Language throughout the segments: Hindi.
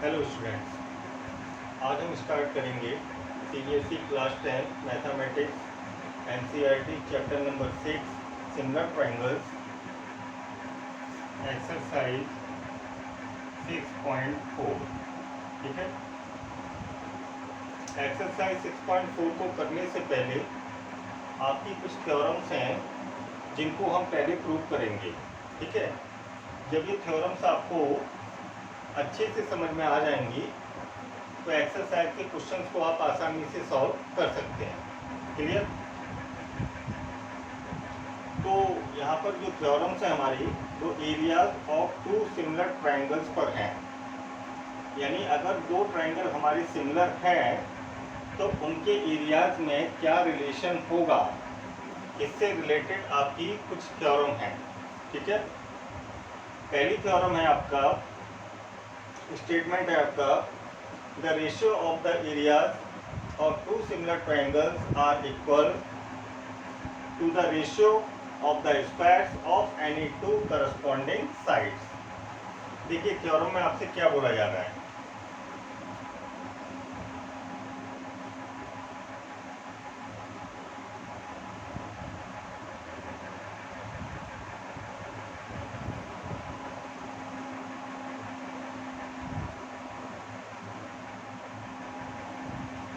हेलो स्टूडेंट्स, आज हम स्टार्ट करेंगे CBSE class 10 mathematics NCERT chapter number 6 similar triangles exercise 6.4। ठीक है। एक्सरसाइज 6.4 को करने से पहले आपकी कुछ थ्योरम्स हैं जिनको हम पहले प्रूव करेंगे। ठीक है। जब ये थ्योरम्स आपको अच्छे से समझ में आ जाएंगी तो एक्सरसाइज के क्वेश्चंस को आप आसानी से सॉल्व कर सकते हैं। क्लियर? तो यहाँ पर जो थ्योरम्स हैं हमारी, वो areas of two similar triangles पर हैं। यानी अगर दो ट्रायंगल हमारे सिमिलर हैं तो उनके एरियाज में क्या रिलेशन होगा, इससे रिलेटेड आपकी कुछ थ्योरम हैं। ठीक है। पहली थ्योरम है आपका, स्टेटमेंट है आपका, the ratio of the areas of two similar triangles are equal to the ratio of the squares of any two corresponding sides. देखिए थ्योरम में आपसे क्या बोला जा रहा है।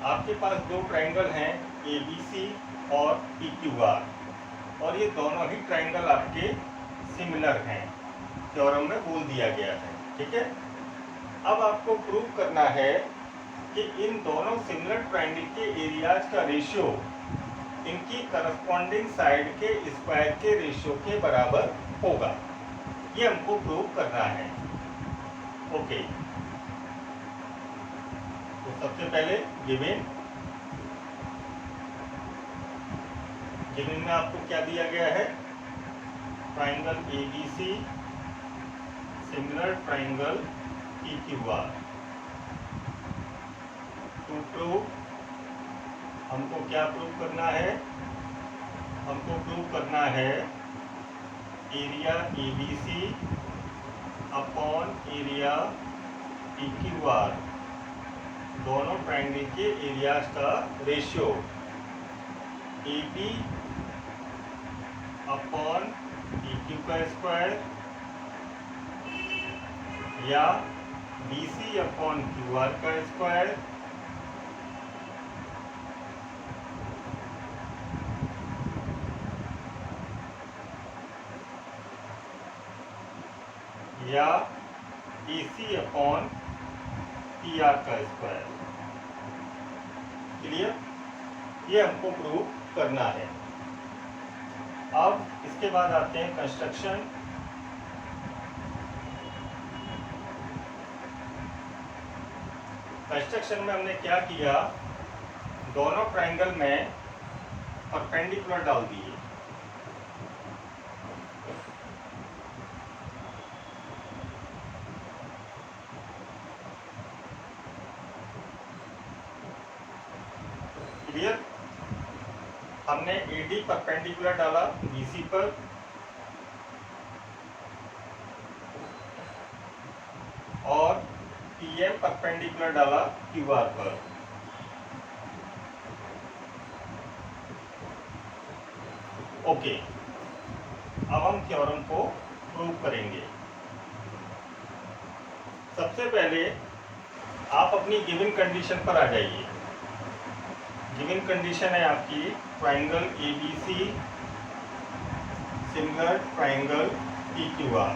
आपके पास दो ट्रायंगल हैं ABC और PQR, और ये दोनों ही ट्रायंगल आपके सिमिलर हैं, थ्योरम में बोल दिया गया है। ठीक है। अब आपको प्रूव करना है कि इन दोनों सिमिलर ट्रायंगल के एरियाज का रेशियो इनकी करस्पॉन्डिंग साइड के स्क्वायर के रेशियो के बराबर होगा। ये हमको प्रूव करना है। ओके। तो सबसे पहले गिवन में आपको क्या दिया गया है, triangle ABC similar triangle PQR। To prove हमको क्या प्रूव करना है, हमको प्रूव करना है area ABC upon area PQR, दोनों ट्रायंगल के एरियाज का रेशियो AB अपॉन PQ का स्क्वायर या BC अपॉन QR का स्क्वायर या AC अपॉन PR का स्क्वायर। क्लियर? ये हमको प्रूव करना है। अब इसके बाद आते हैं कंस्ट्रक्शन। कंस्ट्रक्शन में हमने क्या किया, दोनों ट्रायंगल में परपेंडिकुलर डाल दिए। क्लियर? हमने AD परपेंडिकुलर डाला BC पर, और PM परपेंडिकुलर डाला QR पर। ओके। अब हम थ्योरम को प्रूव करेंगे। सबसे पहले आप अपनी गिवन कंडीशन पर आ जाइए। गिवन कंडीशन है आपकी triangle ABC similar triangle PQR,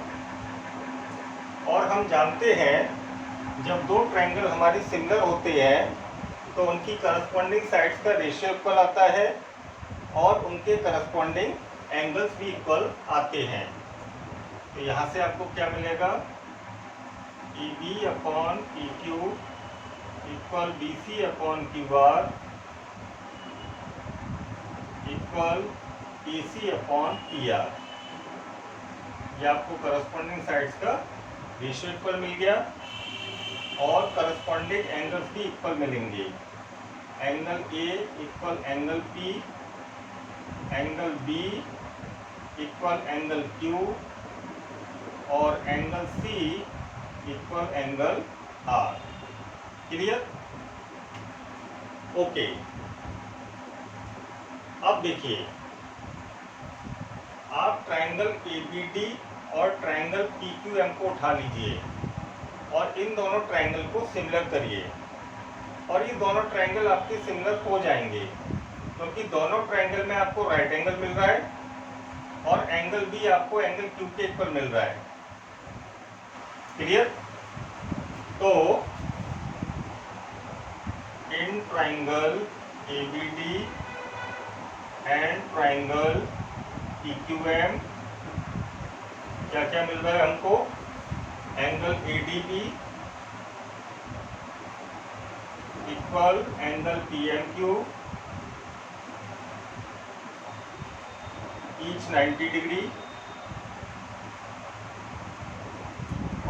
और हम जानते हैं जब दो ट्रायंगल हमारे सिमिलर होते हैं तो उनकी करस्पॉन्डिंग साइड्स का रेशियो इक्वल आता है और उनके करस्पॉन्डिंग एंगल्स भी इक्वल आते हैं। तो यहाँ से आपको क्या मिलेगा, EB upon PQ equal BC upon QR equal AC upon PR। ये आपको करस्पॉन्डिंग साइड्स का रेशियो इक्वल मिल गया और करस्पॉन्डिंग एंगल्स भी इक्वल मिलेंगे। Angle A equal angle P, angle B equal angle Q और angle C equal angle R. Clear? Okay. अब देखिए, आप ट्रायंगल एबीडी और ट्रायंगल पीक्यूएम को उठा लीजिए और इन दोनों ट्रायंगल को सिमिलर करिए, और ये दोनों ट्रायंगल आपके सिमिलर हो जाएंगे क्योंकि दोनों ट्रायंगल में आपको राइट एंगल मिल रहा है और एंगल भी आपको एंगल क्यू के इक्वल मिल रहा है। क्लियर? तो in triangle ABD and triangle PQM क्या क्या मिल रहा है हमको? Angle ADB equal angle PMQ each 90 degree,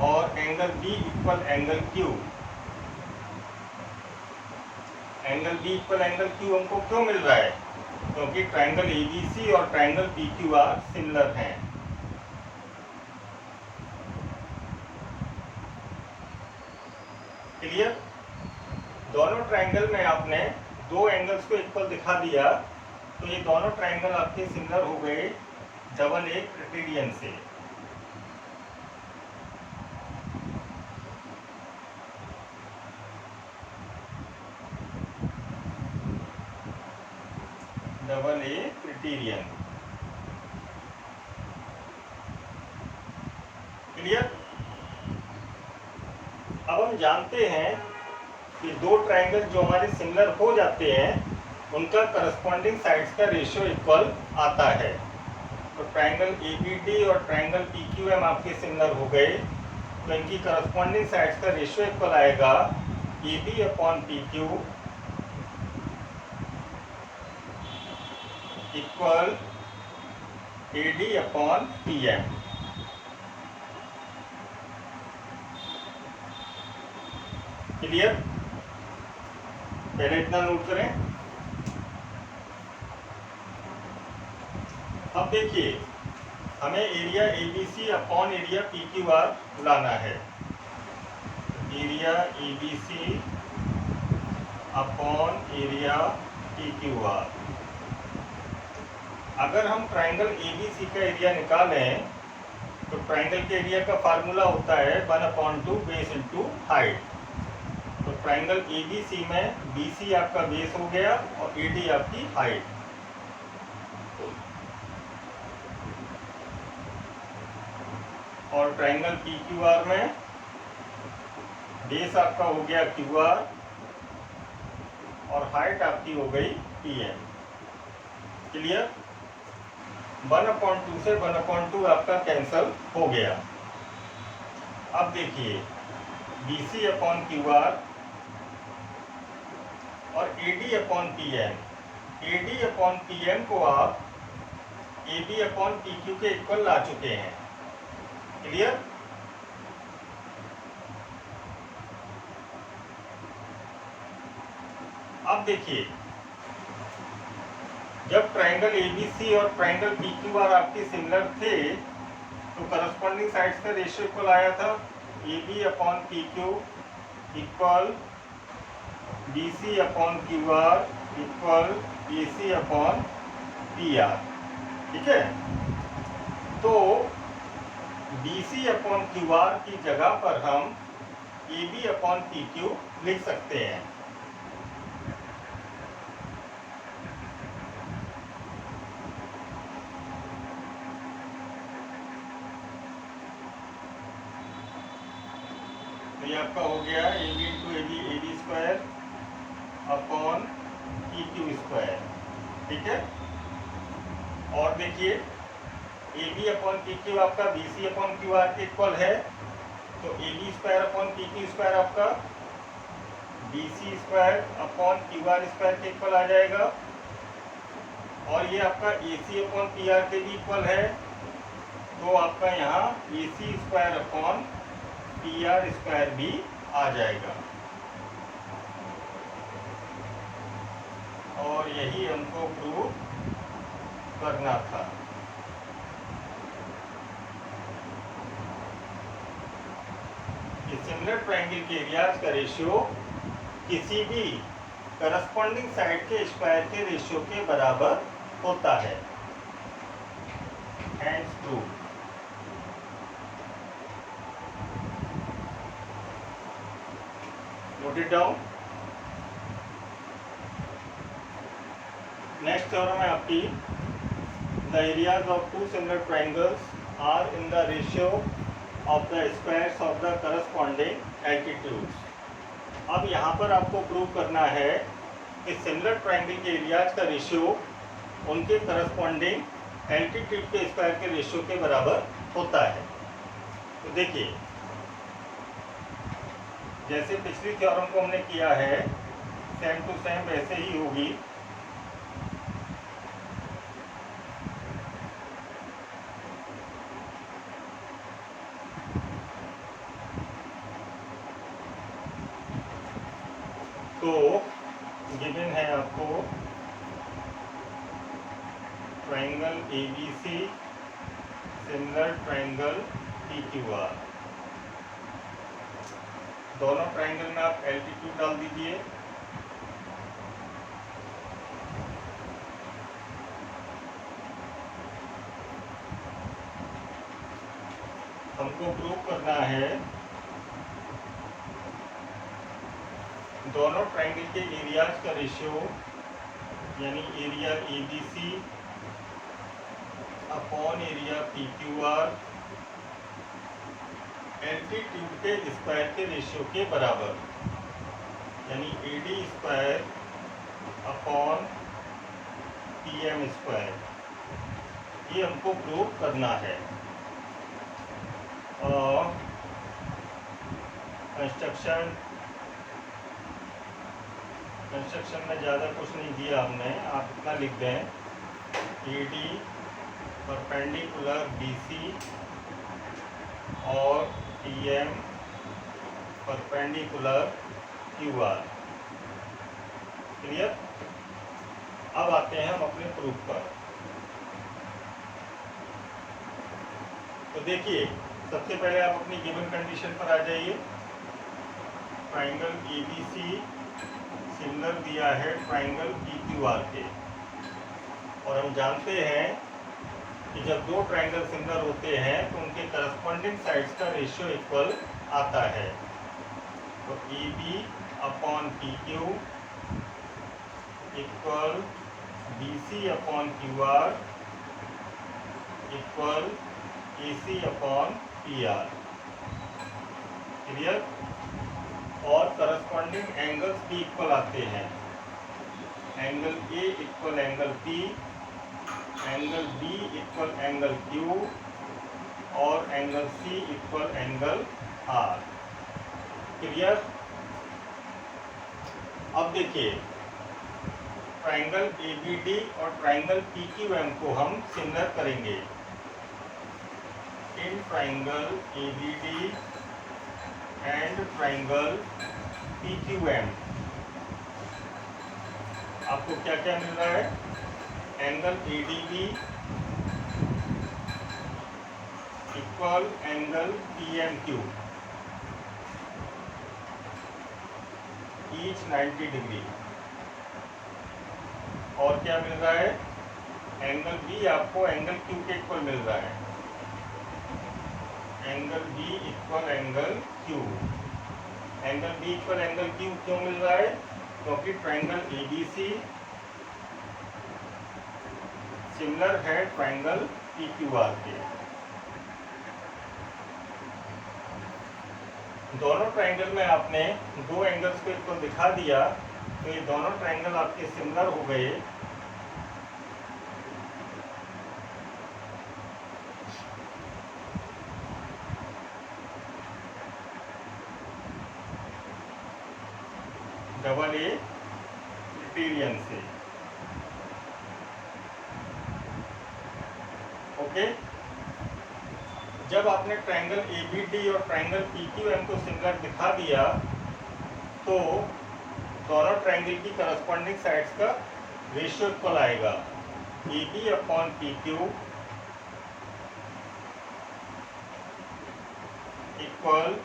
और angle B equal angle Q. Angle B equal angle Q हमको क्यों मिल रहा है? क्योंकि ट्रायंगल एबीसी और ट्रायंगल पीक्यूआर सिमिलर हैं। क्लियर? दोनों ट्रायंगल में आपने दो एंगल्स को इक्वल दिखा दिया तो ये दोनों ट्रायंगल आपके सिमिलर हो गए डबल ए क्राइटेरियन से। Double A criterion. क्लियर? अब हम जानते हैं कि दो ट्रायंगल जो हमारे सिमिलर हो जाते हैं उनका करस्पॉन्डिंग साइड्स का रेशियो इक्वल आता है। तो ट्रायंगल एबीडी और ट्रायंगल पीक्यूएम आपके सिमिलर हो गए तो इनकी करस्पॉन्डिंग साइड्स का रेशियो इक्वल आएगा AB upon PQ equal AD upon PM. Clear? पहले इतना नोट करें। अब देखिए, हमें area ABC upon area PQR लाना है। Area ABC upon area PQR. अगर हम ट्रायंगल एबीसी का एरिया निकालें तो ट्रायंगल के एरिया का फार्मूला होता है 1/2 बेस इंटू हाइट। तो ट्रायंगल एबीसी में बीसी आपका बेस हो गया और एडी आपकी हाइट। और ट्रायंगल पीक्यूआर में बेस आपका हो गया क्यूआर और हाइट आपकी हो गई पीएम। क्लियर? 1/2 से 1/2 आपका कैंसल हो गया। अब देखिए, BC अपॉन क्यूआर और AD upon PM। AD upon PM को आप AB अपॉन PQ के इक्वल ला चुके हैं। क्लियर? अब देखिए, जब ट्रायंगल एबीसी और ट्रायंगल पीक्यूआर आपके सिमिलर थे तो करस्पॉन्डिंग साइड्स का रेशियो इक्वल आया था AB upon PQ equal BC upon QR equal AC upon PR। ठीक है? तो BC अपॉन QR की जगह पर हम AB अपॉन PQ लिख सकते हैं। तो ये आपका हो गया AB into AB, AB square upon PQ square. ठीक है? और देखिए, AB अपॉन PQ आपका BC अपॉन QR के इक्वल है, तो AB square upon PQ square आपका BC square upon QR square के इक्वल आ जाएगा। और ये आपका AC अपॉन PR के भी इक्वल है, तो आपका यहाँ AC square upon PR square भी आ जाएगा। और यही हमको प्रूव करना था। कि सिमिलर ट्रायंगल के एरियाज का रेशियो किसी भी करस्पॉन्डिंग साइड के स्क्वायर के रेशियो के बराबर होता है। Hence prove. Note it down. Next theorem है आपकी, the areas of two similar triangles are in the ratio of the squares of the corresponding altitudes. अब यहाँ पर आपको प्रूव करना है कि सिमिलर ट्रायंगल के एरियाज का रेशियो उनके करस्पॉन्डिंग एल्टीट्यूड के स्क्वायर के रेशियो के बराबर होता है। तो देखिए, जैसे पिछली थ्योरम को हमने किया है सेम टू सेम वैसे ही होगी। तो गिवन है आपको triangle ABC similar triangle PQR। दोनों ट्रायंगल में आप एल्टीट्यूड डाल दीजिए। हमको प्रूव करना है दोनों ट्रायंगल के एरियाज का रेशियो, यानी area ABC upon area PQR altitude के स्क्वायर के रेशियो के बराबर, यानी AD square upon PM square, ये हमको प्रूव करना है। और कंस्ट्रक्शन में ज़्यादा कुछ नहीं दिया हमने, आप इतना लिख दें, AD परपेंडिकुलर BC और PM परपेंडिकुलर QR। क्लियर? अब आते हैं हम अपने प्रूफ पर। तो देखिए, सबसे पहले आप अपनी गिवन कंडीशन पर आ जाइए। ट्रायंगल ABC सिमिलर दिया है ट्रायंगल PQR के, और हम जानते हैं कि जब दो ट्रायंगल सिमिलर होते हैं तो उनके करस्पॉन्डिंग साइड्स का रेशियो इक्वल आता है। तो AB upon PQ equal BC upon QR equal AC upon PR। Clear? और करस्पॉन्डिंग एंगल्स भी इक्वल आते हैं। Angle A equal angle P, angle B equal angle Q और angle C equal angle R। Clear? अब देखिए, ट्रायंगल ABD और ट्रायंगल PQM को हम सिमिलर करेंगे। In triangle ABD and triangle PQM आपको क्या क्या मिल रहा है? Angle ADB equal angle PMQ, each 90 degree. और क्या मिल रहा है? एंगल B आपको एंगल Q के इक्वल मिल रहा है। Angle B equal angle Q। Angle B equal angle Q क्यों मिल रहा है? क्योंकि ट्रायंगल ABC सिमिलर है ट्रायंगल PQR के। दोनों ट्रायंगल में आपने दो एंगल्स को इक्वल दिखा दिया, तो ये दोनों ट्रायंगल आपके सिमिलर हो गए। डबल ए क्राइटेरियन से। ओके, जब आपने ट्रायंगल ABD और ट्रायंगल PQM को सिमिलर दिखा दिया, तो दोनों ट्रायंगल की करस्पॉन्डिंग साइड्स का रेशियो इक्वल आएगा। AB upon PQ equal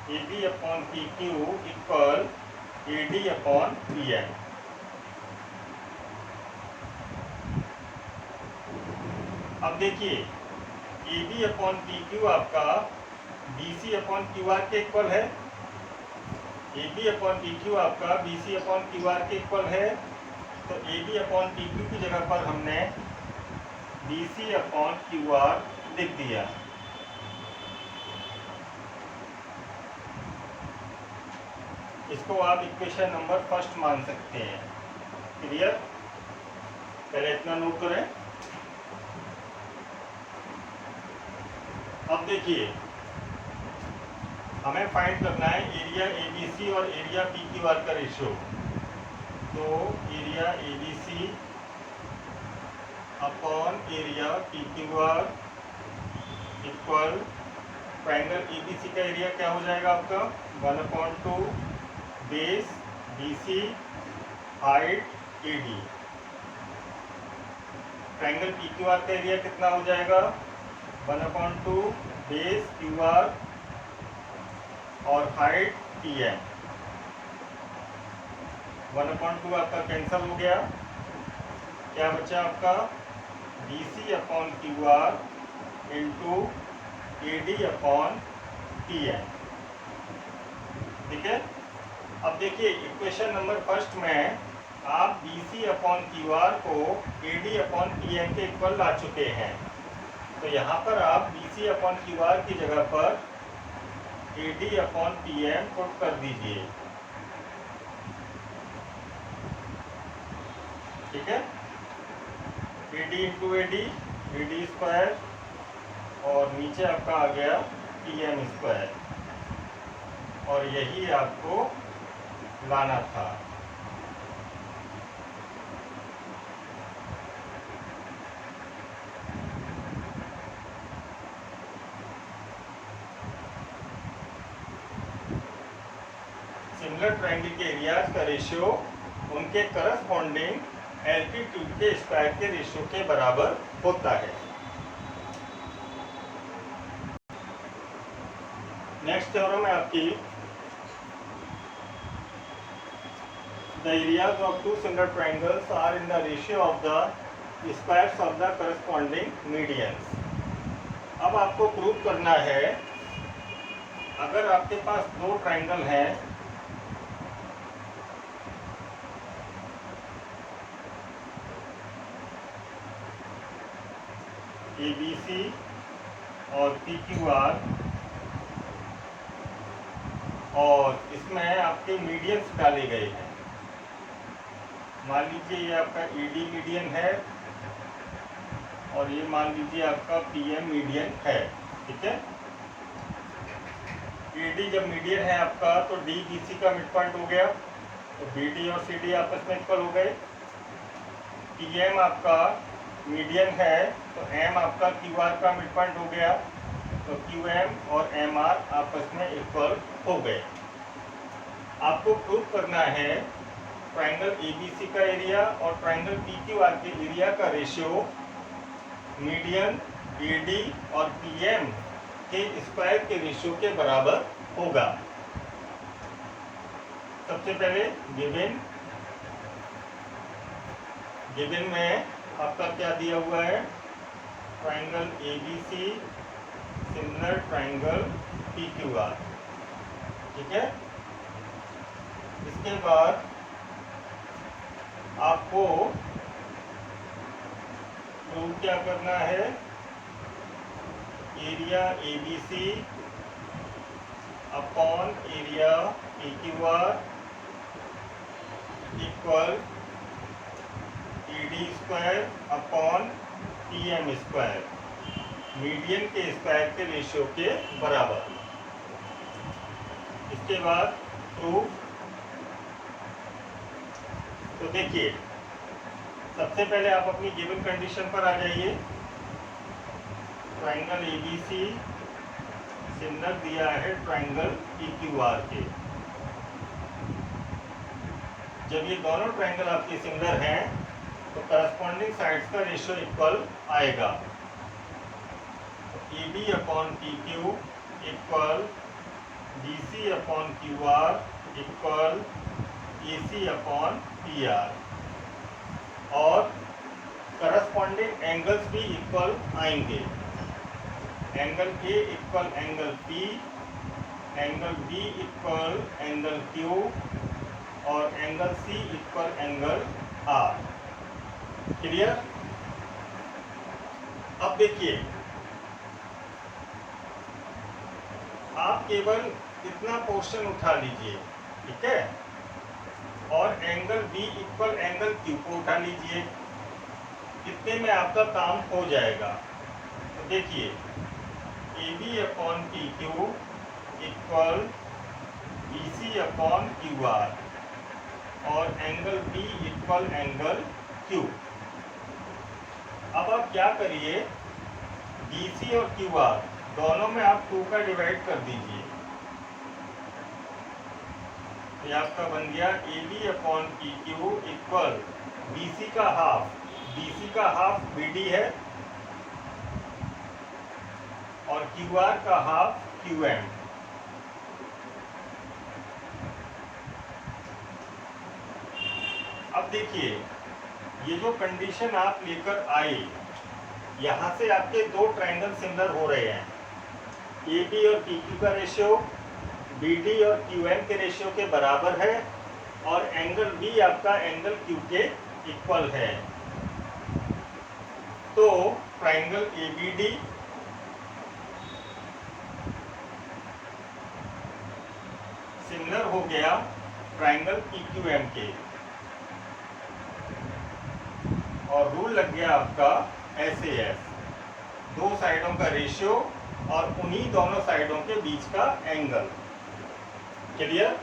A B upon P Q equal A D upon P M. अब देखिए A B upon P Q आपका B C upon Q R के इक्वल है। A B upon P Q आपका B C upon Q R के इक्वल है। तो A B upon P Q की जगह पर हमने B C upon Q R लिख दिया। इसको आप इक्वेशन नंबर फर्स्ट मान सकते हैं। क्लियर? पहले इतना नोट करें। अब देखिए हमें फाइंड करना है एरिया ए बी सी और एरिया पी क्यू आर का रेशियो। तो area A B C upon area P Q R equal triangle A B C का एरिया क्या हो जाएगा आपका 1/2 base B C height A D. Triangle P Q R का एरिया कितना हो जाएगा 1/2 बेस क्यू आर और हाइट पी एम। 1/2 आपका कैंसिल हो गया। क्या बचा आपका B C upon Q R into A D upon P M. ठीक है? अब देखिए इक्वेशन नंबर फर्स्ट में आप B C upon Q R को A D upon P M के इक्वल ला चुके हैं। तो यहाँ पर आप B C upon Q R की जगह पर A D upon P M put कर दीजिए। ठीक है? A D into A D square और नीचे आपका आ गया पी एम स्क्वायर, और यही आपको लाना था। सिमिलर ट्रायंगल के एरियाज का रेशियो उनके करस्पॉन्डिंग एल्टीट्यूड के स्क्वायर के रेशियो के बराबर होता है। नेक्स्ट थ्योरम है आपकी the areas of two similar triangles are in the ratio of the squares of the corresponding medians. अब आपको प्रूव करना है अगर आपके पास दो ट्रायंगल हैं ए बी सी और पी क्यू आर और इसमें आपके मीडियंस डाले गए हैं। मान लीजिए ये आपका ए डी मीडियन है और ये मान लीजिए आपका पी एम मीडियन है। ठीक है? ए डी जब मीडियन है आपका तो डी बी सी का मिड पॉइंट हो गया, तो बी डी और सी डी आपस में इक्वल हो गए। पी एम आपका मीडियन है तो एम आपका क्यू आर का मिड पॉइंट हो गया, तो क्यू एम और एम आर आपस में इक्वल हो गए। आपको प्रूव करना है ट्रायंगल ए बी सी का एरिया और ट्रायंगल पी क्यू आर के एरिया का रेशियो मीडियन ए डी और पी एम के स्क्वायर के रेशियो के बराबर होगा। सबसे पहले गिवन में आपका क्या दिया हुआ है triangle A B C similar triangle P Q R. ठीक है? इसके बाद आपको प्रूव क्या करना है area A B C upon area P Q R equal A D square upon P M square median के स्क्वायर के रेशियो के बराबर। इसके बाद प्रूफ। तो देखिए सबसे पहले आप अपनी गिवन कंडीशन पर आ जाइए। Triangle A B C similar दिया है ट्रायंगल पी क्यू आर के। जब ये दोनों ट्रायंगल आपके सिमिलर हैं तो करस्पॉन्डिंग साइड्स का रेशियो इक्वल आएगा। A B upon P Q equal BC upon QR equal AC upon PR, और करस्पॉन्डिंग एंगल्स भी इक्वल आएंगे। Angle A equal angle P, angle B equal angle Q, और angle C equal angle R। Clear? अब देखिए, आप केवल इतना पोर्शन उठा लीजिए, ठीक है, और angle B equal angle Q को उठा लीजिए, इतने में आपका काम हो जाएगा। तो देखिए, AB upon PQ equal BC upon QR, और angle B equal angle Q। अब आप क्या करिए, BC और QR दोनों में आप 2 का डिवाइड कर दीजिए। ये आपका बन गया AB upon PQ equal BC का हाफ BD है, और QR का हाफ QM। अब देखिए, ये जो कंडीशन आप लेकर आए, यहाँ से आपके 2 ट्रायंगल सिमिलर हो रहे हैं। AB और PQ का रेशियो BD और QM के रेशियो के बराबर है, और एंगल B आपका एंगल Q के इक्वल है। तो ट्रायंगल ABD सिमिलर हो गया ट्रायंगल PQM के, और रूल लग गया आपका SAS, 2 साइडों का रेशियो और उन्हीं दोनों साइडों के बीच का एंगल। क्लियर?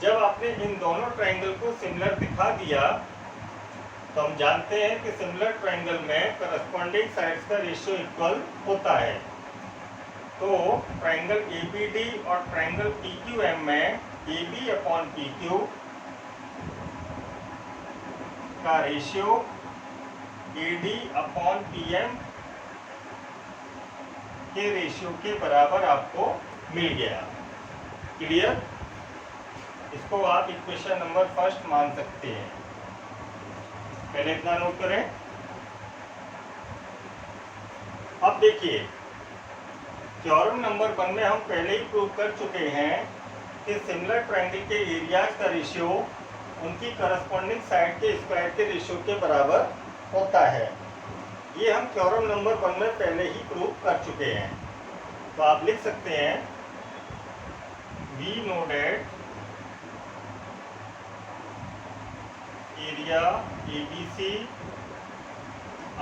जब आपने इन दोनों ट्रायंगल को सिमिलर दिखा दिया, तो हम जानते हैं कि सिमिलर ट्रायंगल में करस्पॉन्डिंग साइड्स का रेशियो इक्वल होता है। तो ट्रायंगल ABD और ट्रायंगल PQM में AB अपॉन PQ का रेशियो AD अपॉन PM के रेशियो के बराबर आपको मिल गया। क्लियर? इसको आप इक्वेशन नंबर 1 मान सकते हैं। पहले इतना नोट करें। अब देखिए, थ्योरम नंबर 1 में हम पहले ही प्रूव कर चुके हैं कि सिमिलर ट्रायंगल के एरियाज का रेशियो उनकी करस्पॉन्डिंग साइड के स्क्वायर के रेशियो के बराबर होता है। ये हम थ्योरम नंबर 1 में पहले ही प्रूव कर चुके हैं। तो आप लिख सकते हैं, we know that area ABC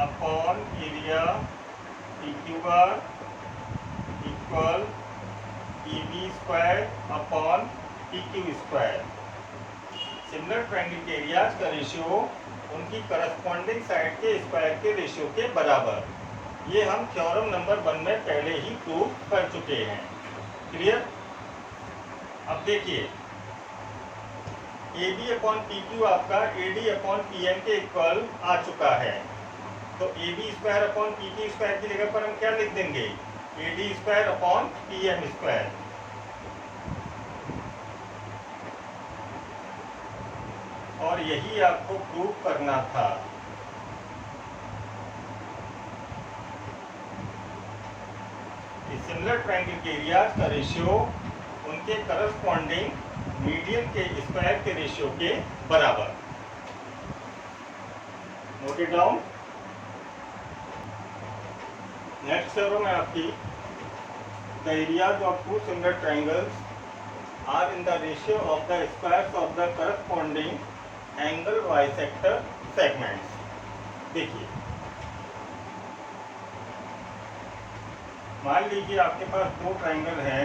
upon area PQR equal EB square upon PQ square. Similar triangle के एरियाज का रेशियो उनकी करस्पॉन्डिंग साइड के स्क्वायर के रेशियो के बराबर। ये हम थ्योरम नंबर 1 में पहले ही प्रूव कर चुके हैं। क्लियर? अब देखिए, AB अपॉन PQ आपका AD अपॉन PM के इक्वल आ चुका है। तो AB square upon PQ square की जगह पर हम क्या लिख देंगे, AD square upon PM square. और यही आपको प्रूव करना था। सिमिलर ट्रायंगल के एरियाज का रेशियो उनके करस्पॉन्डिंग मीडियन के स्क्वायर के रेशियो के बराबर। Note it down. Next theorem है आपकी, the areas of 2 similar triangles are in the ratio of the squares of the corresponding angle bisector segments. देखिए, मान लीजिए आपके पास 2 ट्रायंगल हैं,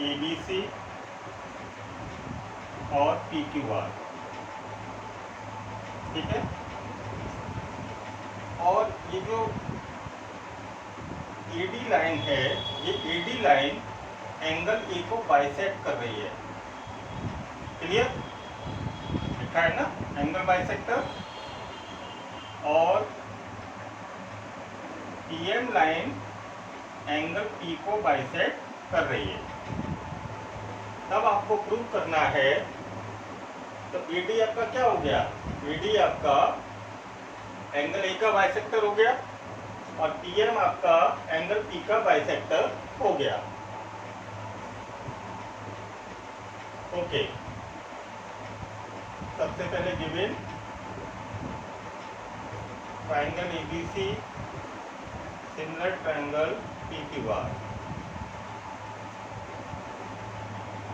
ABC और PQR, ठीक है। और ये जो AD लाइन है, ये AD लाइन एंगल A को बाइसेक्ट कर रही है। क्लियर? लिखा है ना, एंगल बाइसेक्टर। और PM लाइन एंगल P को बाइसेक्ट कर रही है। तब आपको प्रूव करना है, तो AD आपका क्या हो गया, AD आपका एंगल A का बाइसेक्टर हो गया और PM आपका एंगल P का बाइसेक्टर हो गया। ओके, सबसे पहले given triangle ABC similar triangle PQR।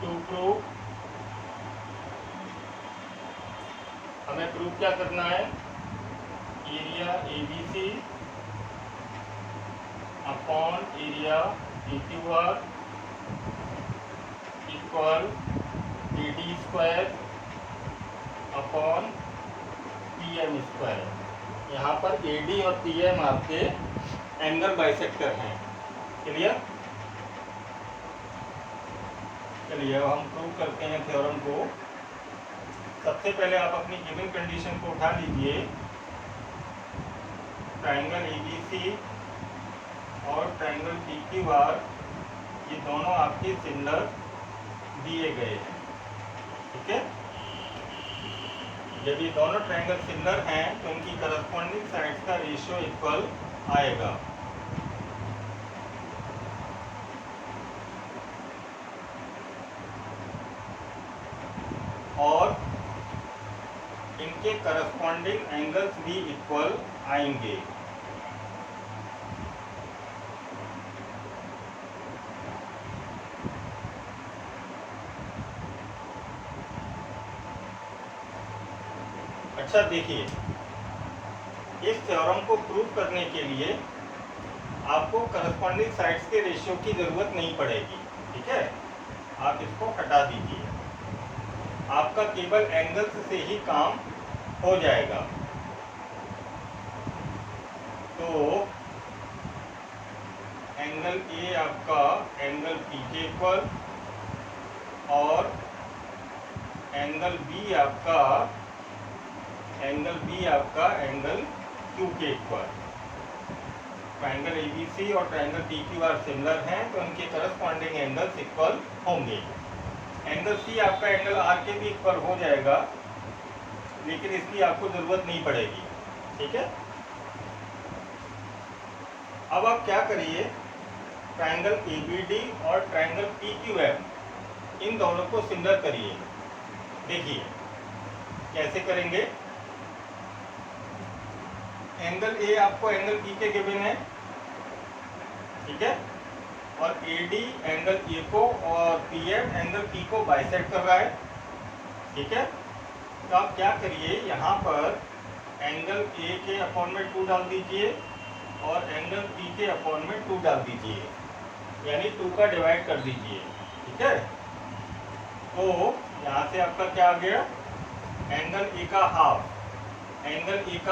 To prove हमें प्रूव क्या करना है, area ABC upon area PQR equal AD square upon PM square. यहाँ पर AD और PM आपके एंगल बाइसेक्टर हैं। क्लियर? चलिए अब हम प्रूव करते हैं थ्योरम को। सबसे पहले आप अपनी गिवन कंडीशन को उठा लीजिए। ट्राइंगल ABC और ट्राइंगल PQR ये दोनों आपके सिमिलर दिए गए हैं। ठीक है, जब ये दोनों ट्राइंगल सिमिलर हैं तो इनकी करस्पॉन्डिंग साइड्स का रेशियो इक्वल आएगा। और इनके करस्पॉन्डिंग एंगल्स भी इक्वल आएंगे। अच्छा देखिए, इस थ्योरम को प्रूव करने के लिए आपको करस्पॉन्डिंग साइड्स के रेशियो की ज़रूरत नहीं पड़ेगी। ठीक है, आप इसको हटा दीजिए, आपका केवल एंगल्स से ही काम हो जाएगा। तो एंगल A आपका एंगल P के इक्वल और एंगल B आपका एंगल Q के इक्वल। ट्राइंगल ABC और ट्राइंगल PQR सिमिलर हैं तो इनके करस्पॉन्डिंग एंगल्स इक्वल होंगे। एंगल C आपका एंगल R के भी इक्वल हो जाएगा, लेकिन इसकी आपको ज़रूरत नहीं पड़ेगी। ठीक है, अब आप क्या करिए, ट्राइंगल ABD और ट्राइंगल PQM इन दोनों को सिमिलर करिए। देखिए कैसे करेंगे। एंगल A आपको एंगल P के गिवन है, ठीक है, और AD एंगल A को और PM एंगल P को बाइसेक्ट कर रहा है। ठीक है, तो आप क्या करिए, यहाँ पर एंगल A के अपॉन में 2 डाल दीजिए और एंगल P के अपॉन में 2 डाल दीजिए, यानी 2 का डिवाइड कर दीजिए। ठीक है, तो यहाँ से आपका क्या आ गया, एंगल A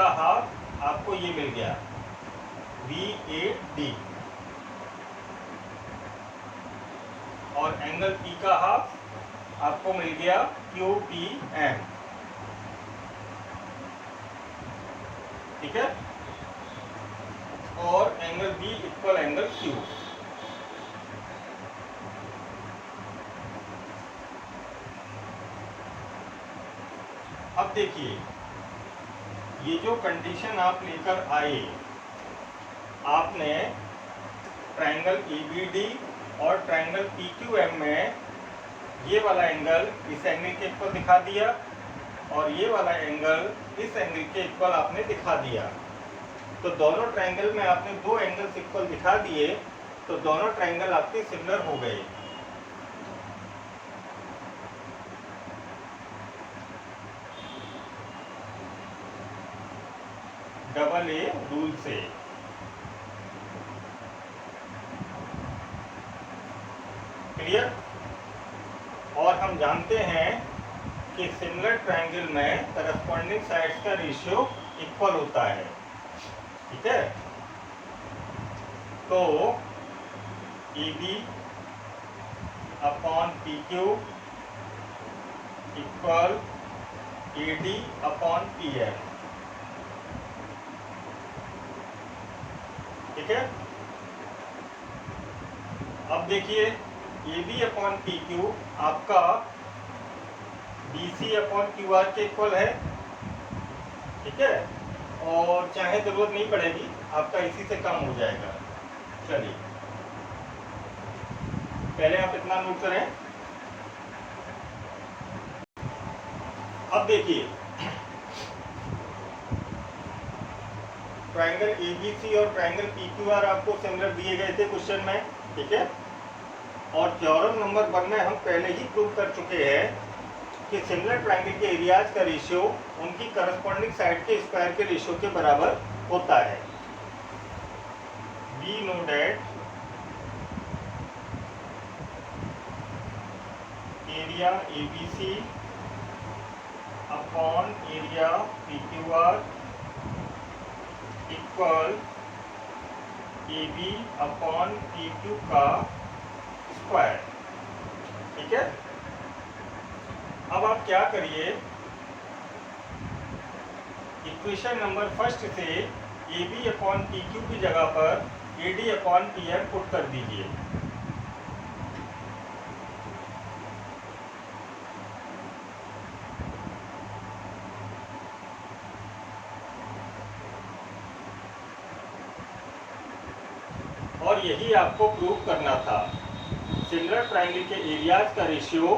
का हाफ आपको ये मिल गया VAD, और एंगल P का हाफ आपको मिल गया QPM। ठीक है, और angle B equal angle Q। अब देखिए, ये जो कंडीशन आप लेकर आए, आपने ट्राइंगल ABD और ट्राइंगल PQM में ये वाला एंगल इस एंगल के इक्वल दिखा दिया और ये वाला एंगल इस एंगल के इक्वल आपने दिखा दिया। तो दोनों ट्राइंगल में आपने 2 एंगल्स इक्वल दिखा दिए, तो दोनों ट्राइंगल आपके सिमिलर हो गए। डबल A रूल से। क्लियर? और हम जानते हैं कि सिमिलर ट्राइंगल में करस्पॉन्डिंग साइड्स का रेशियो इक्वल होता है। ठीक है, तो AB upon PQ equal AD upon PM। ठीक है। अब देखिए AB अपॉन PQ आपका BC अपॉन QR के इक्वल है, ठीक है, और चाहे जरूरत नहीं पड़ेगी, आपका इसी से काम हो जाएगा। चलिए पहले आप इतना नोट करें। अब देखिए ट्रायंगल ABC और ट्रायंगल PQR आपको सिमिलर दिए गए थे क्वेश्चन में, ठीक है, और थ्योरम नंबर 1 में हम पहले ही प्रूव कर चुके हैं कि सिमिलर ट्रायंगल के एरियाज का रेशियो उनकी करस्पॉन्डिंग साइड के स्क्वायर के रेशियो के बराबर होता है। We know that area ABC upon area PQR equal AB upon PQ का स्क्वायर, ठीक है। अब आप क्या करिए, इक्वेशन नंबर फर्स्ट से AB अपॉन PQ की जगह पर AD अपॉन PM पुट कर दीजिए। और यही आपको प्रूव करना था, सिमिलर ट्रायंगल के एरियाज का रेशियो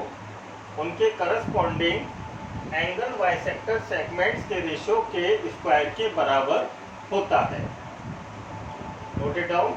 उनके करस्पॉन्डिंग एंगल बाइसेक्टर सेगमेंट्स के रेशियो के स्क्वायर के बराबर होता है। Note it down.